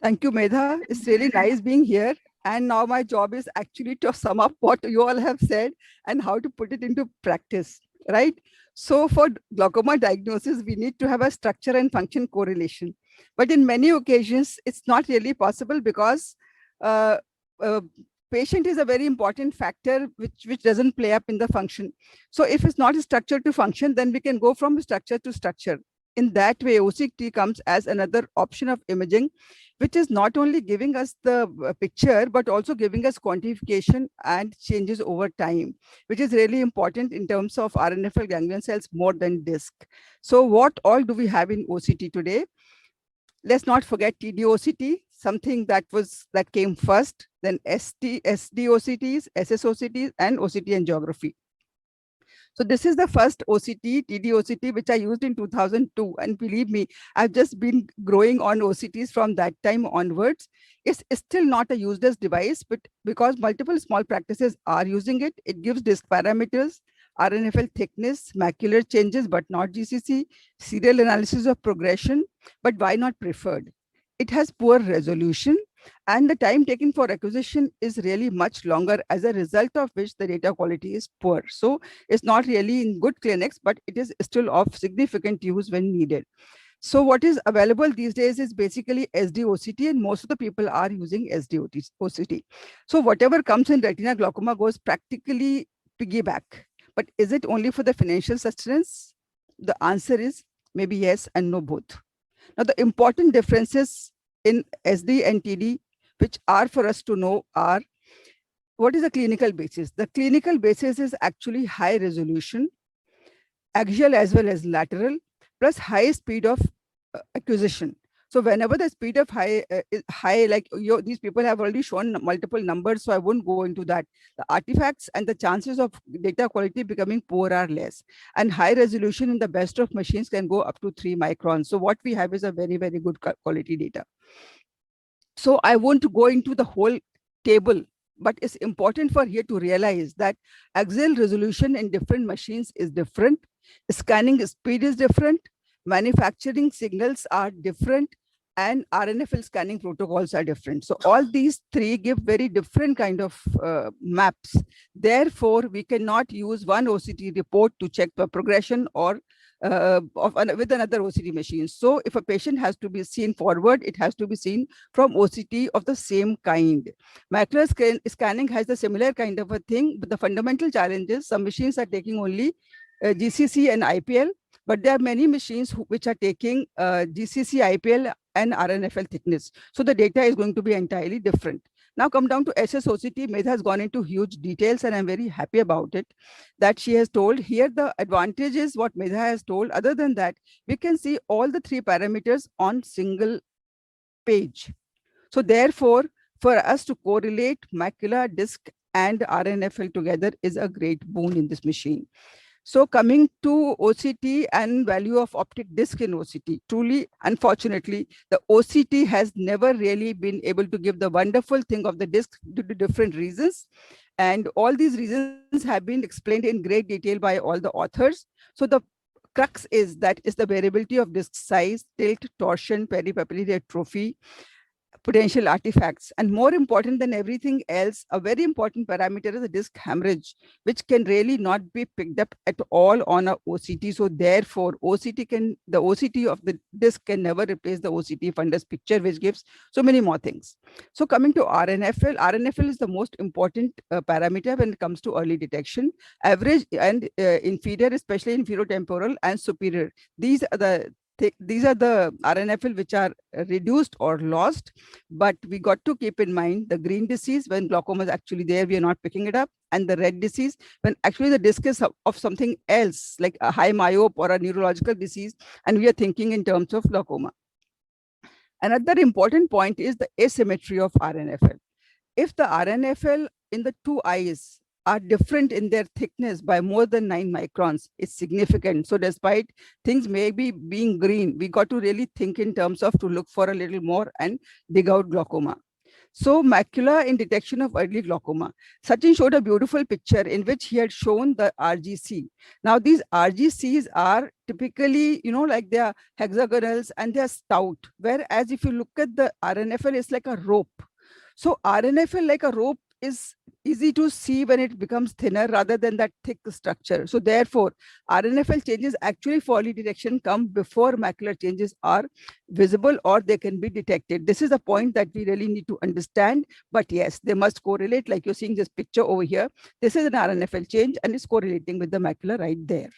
Thank you, Medha. It's really nice being here. And now my job is actually to sum up what you all have said and how to put it into practice, right? So for glaucoma diagnosis, we need to have a structure and function correlation. But in many occasions, it's not really possible because uh, uh, patient is a very important factor which doesn't play up in the function. So if it's not a structure to function, then we can go from structure to structure. In that way, OCT comes as another option of imaging, which is not only giving us the picture, but also giving us quantification and changes over time, which is really important in terms of RNFL ganglion cells more than disc. So what all do we have in OCT today? Let's not forget TDOCT, something that came first, then SDOCTs, SSOCTs, and OCT and geography. So this is the first OCT, TDOCT, which I used in 2002. And believe me, I've just been growing on OCTs from that time onwards. It's still not a useless device, but because multiple small practices are using it, it gives disc parameters, RNFL thickness, macular changes, but not GCC, serial analysis of progression, but why not preferred? It has poor resolution, and the time taken for acquisition is really much longer, as a result of which the data quality is poor. So it's not really in good clinics, but it is still of significant use when needed. So what is available these days is basically SDOCT, and most of the people are using SDOCT. So whatever comes in retina glaucoma goes practically piggyback. But is it only for the financial sustenance? The answer is maybe yes and no both. Now, the important differences in SD and TD, which are for us to know, are what is the clinical basis? The clinical basis is actually high resolution, axial as well as lateral, plus high speed of acquisition. So whenever the speed of high is high, like these people have already shown multiple numbers, so I won't go into that. The artifacts and the chances of data quality becoming poor are less. And high resolution in the best of machines can go up to 3 microns. So what we have is a very, very good quality data. So I won't go into the whole table, but it's important for here to realize that axial resolution in different machines is different. Scanning speed is different. Manufacturing signals are different, and RNFL scanning protocols are different. So all these three give very different kind of maps. Therefore, we cannot use one OCT report to check the progression or with another OCT machine. So if a patient has to be seen forward, it has to be seen from OCT of the same kind. Macular scanning has a similar kind of a thing, but the fundamental challenge is some machines are taking only GCC and IPL, but there are many machines which are taking GCC, IPL, and RNFL thickness. So the data is going to be entirely different. Now come down to SSOCT. Medha has gone into huge details, and I'm very happy about it that she has told. Here the advantage is what Medha has told. Other than that, we can see all the three parameters on single page. So therefore, for us to correlate macula, disc, and RNFL together is a great boon in this machine. So coming to OCT and value of optic disc in OCT, truly, unfortunately, the OCT has never really been able to give the wonderful thing of the disc due to different reasons. And all these reasons have been explained in great detail by all the authors. So the crux is that is the variability of disc size, tilt, torsion, peripapillary atrophy, potential artifacts. And more important than everything else, a very important parameter is the disc hemorrhage, which can really not be picked up at all on a OCT. So therefore, the OCT of the disc can never replace the OCT fundus picture, which gives so many more things. So coming to RNFL, RNFL is the most important parameter when it comes to early detection. Average and inferior, especially inferotemporal and superior. These are the RNFL which are reduced or lost, but we got to keep in mind the green disease when glaucoma is actually there, we are not picking it up, and the red disease when actually the disc is of something else, like a high myope or a neurological disease, and we are thinking in terms of glaucoma. Another important point is the asymmetry of RNFL. If the RNFL in the two eyes are different in their thickness by more than 9 microns, it's significant. So despite things maybe being green, we got to really think in terms of to look for a little more and dig out glaucoma. So macula in detection of early glaucoma. Sachin showed a beautiful picture in which he had shown the RGC. Now these RGCs are typically, like they are hexagonals and they are stout. Whereas if you look at the RNFL, it's like a rope. So RNFL like a rope is easy to see when it becomes thinner rather than that thick structure. So therefore, RNFL changes actually for early detection come before macular changes are visible or they can be detected. This is a point that we really need to understand. But yes, they must correlate. Like you're seeing this picture over here. This is an RNFL change and it's correlating with the macula right there.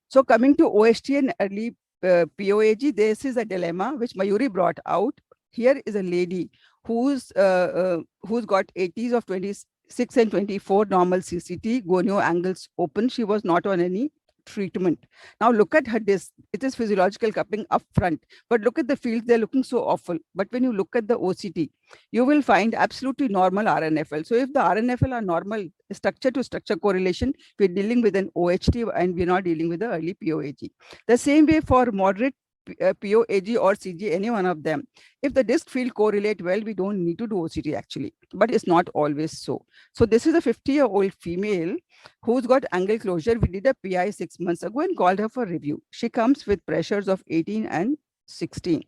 So coming to OST and early POAG, this is a dilemma which Mayuri brought out. Here is a lady who's got 80s of 26 and 24 normal CCT, gonio angles open. She was not on any treatment. Now look at her disc. It is physiological coupling up front, but look at the fields. They're looking so awful. But when you look at the OCT, you will find absolutely normal RNFL. So if the RNFL are normal, structure to structure correlation, we're dealing with an OHT and we're not dealing with the early POAG. The same way for moderate POAG or CG, any one of them. If the disc field correlate well, we don't need to do OCT actually, but it's not always so. So this is a 50-year-old female who's got angle closure. We did a PI 6 months ago and called her for review. She comes with pressures of 18 and 16.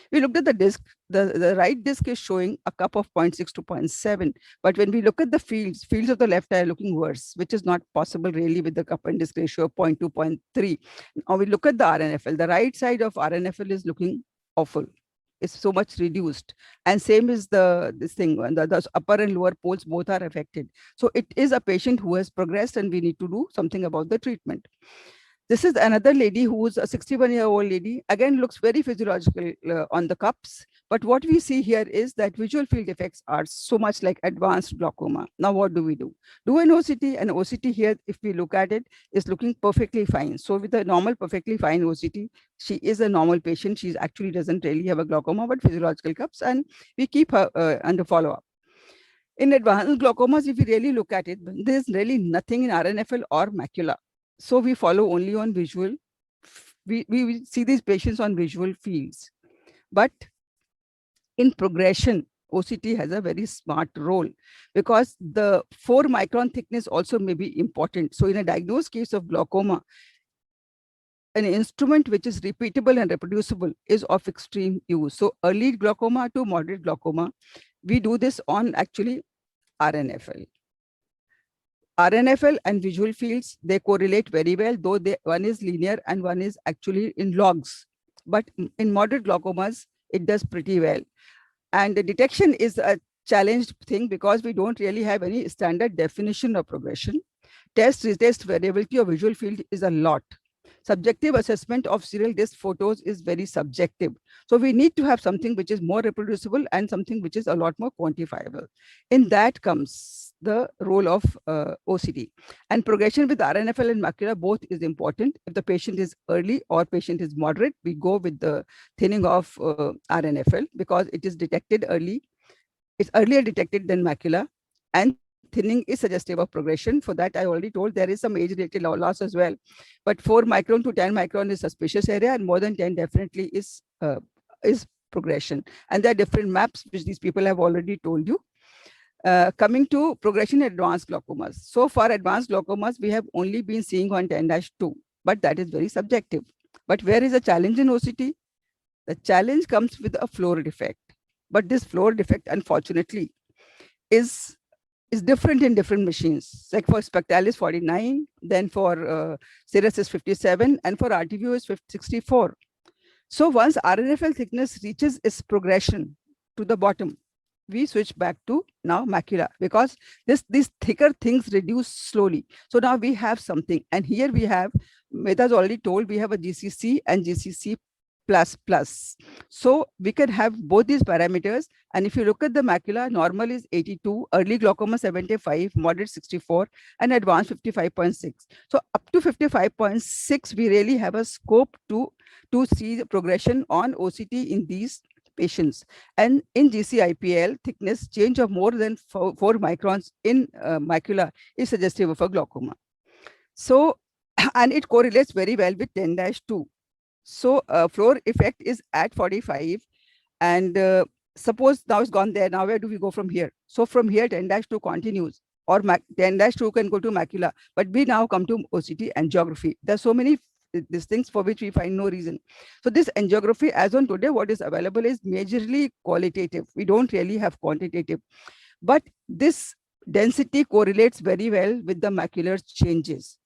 We looked at the disc. The right disc is showing a cup of 0.6 to 0.7. But when we look at the fields of the left eye are looking worse, which is not possible really with the cup and disc ratio of 0.2, 0.3. Now we look at the RNFL. The right side of RNFL is looking awful. It's so much reduced. And same is this thing, the upper and lower poles both are affected. So it is a patient who has progressed and we need to do something about the treatment. This is another lady who's a 61-year-old lady. Again, looks very physiological on the cups. But what we see here is that visual field effects are so much like advanced glaucoma. Now, what do we do? Do an OCT. An OCT here, if we look at it, is looking perfectly fine. So with a normal, perfectly fine OCT, she is a normal patient. She actually doesn't really have a glaucoma, but physiological cups. And we keep her under follow-up. In advanced glaucomas, if we really look at it, there's really nothing in RNFL or macula. So we follow only on visual. We see these patients on visual fields. But in progression, OCT has a very smart role because the 4 micron thickness also may be important. So in a diagnosed case of glaucoma, an instrument which is repeatable and reproducible is of extreme use. So early glaucoma to moderate glaucoma, we do this on actually RNFL. RNFL and visual fields, they correlate very well, though one is linear and one is actually in logs. But in moderate glaucomas, it does pretty well. And the detection is a challenged thing because we don't really have any standard definition of progression. Test-retest variability of visual field is a lot. Subjective assessment of serial disc photos is very subjective. So we need to have something which is more reproducible and something which is a lot more quantifiable. In that comes the role of OCT. And progression with RNFL and macula both is important. If the patient is early or patient is moderate, we go with the thinning of RNFL because it is detected early. It's earlier detected than macula, and thinning is suggestive of progression. For that, I already told there is some age-related loss as well. But 4 micron to 10 micron is suspicious area, and more than 10 definitely is progression. And there are different maps which these people have already told you. Coming to progression in advanced glaucomas. So far, advanced glaucomas, we have only been seeing on 10-2, but that is very subjective. But where is the challenge in OCT? The challenge comes with a floor defect. But this floor defect, unfortunately, is different in different machines. Like for Spectalis 49, then for Cirrus is 57, and for RTView is 64. So once RNFL thickness reaches its progression to the bottom, we switch back to now macula because these thicker things reduce slowly. So now we have something. And here we have, Mehta's already told, we have a GCC and GCC plus. So we can have both these parameters. And if you look at the macula, normal is 82, early glaucoma 75, moderate 64, and advanced 55.6. So up to 55.6, we really have a scope to see the progression on OCT in these patients. And in GCIPL, thickness change of more than 4 microns in macula is suggestive of a glaucoma. So, and it correlates very well with 10-2. So floor effect is at 45, and suppose now it's gone there. Now where do we go from here? So from here, 10-2 continues, or 10-2 can go to macula. But we now come to OCT angiography. There's so many these things for which we find no reason. So this angiography, as on today, what is available is majorly qualitative. We don't really have quantitative. But this density correlates very well with the macular changes.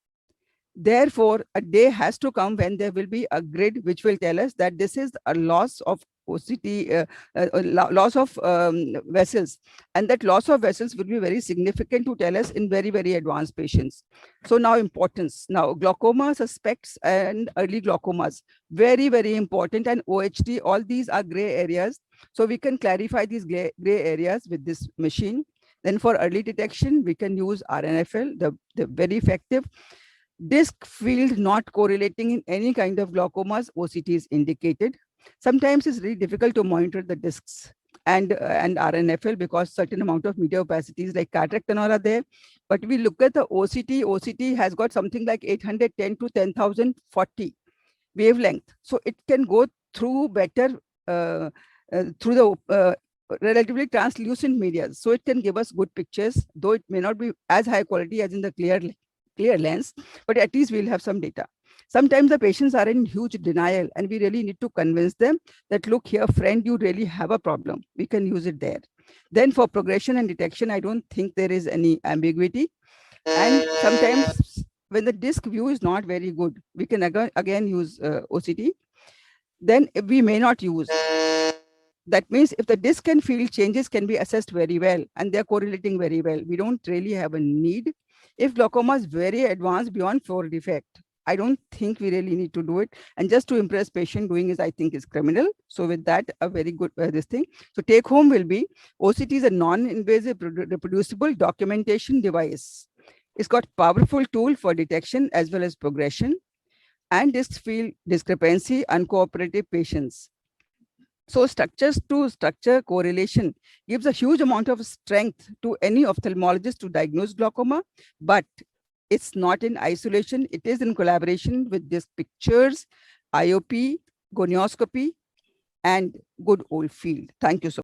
Therefore, a day has to come when there will be a grid which will tell us that this is a loss of OCT, loss of vessels. And that loss of vessels will be very significant to tell us in very, very advanced patients. So now importance. Now, glaucoma suspects and early glaucomas, very, very important. And OHD, all these are gray areas. So we can clarify these gray areas with this machine. Then for early detection, we can use RNFL, the very effective. Disc field not correlating in any kind of glaucomas, OCT is indicated. Sometimes it's really difficult to monitor the discs and RNFL because certain amount of media opacities like cataract and all are there. But we look at the OCT. OCT has got something like 810 to 10,040 wavelength. So it can go through better through the relatively translucent media. So it can give us good pictures, though it may not be as high quality as in the clear lens, but at least we'll have some data. Sometimes the patients are in huge denial and we really need to convince them that, look here, friend, you really have a problem. We can use it there. Then for progression and detection, I don't think there is any ambiguity. And sometimes when the disc view is not very good, we can again use OCT. Then we may not use. That means if the disc and field changes can be assessed very well and they're correlating very well, we don't really have a need. If glaucoma is very advanced beyond 4 defect, I don't think we really need to do it. And just to impress patient, doing is, I think, is criminal. So with that, a very good this thing. So take home will be OCT is a non-invasive reproducible documentation device. It's got powerful tool for detection as well as progression and disc field discrepancy, uncooperative patients. So structures to structure correlation gives a huge amount of strength to any ophthalmologist to diagnose glaucoma, but it's not in isolation. It is in collaboration with these pictures, IOP, gonioscopy, and good old field. Thank you so much.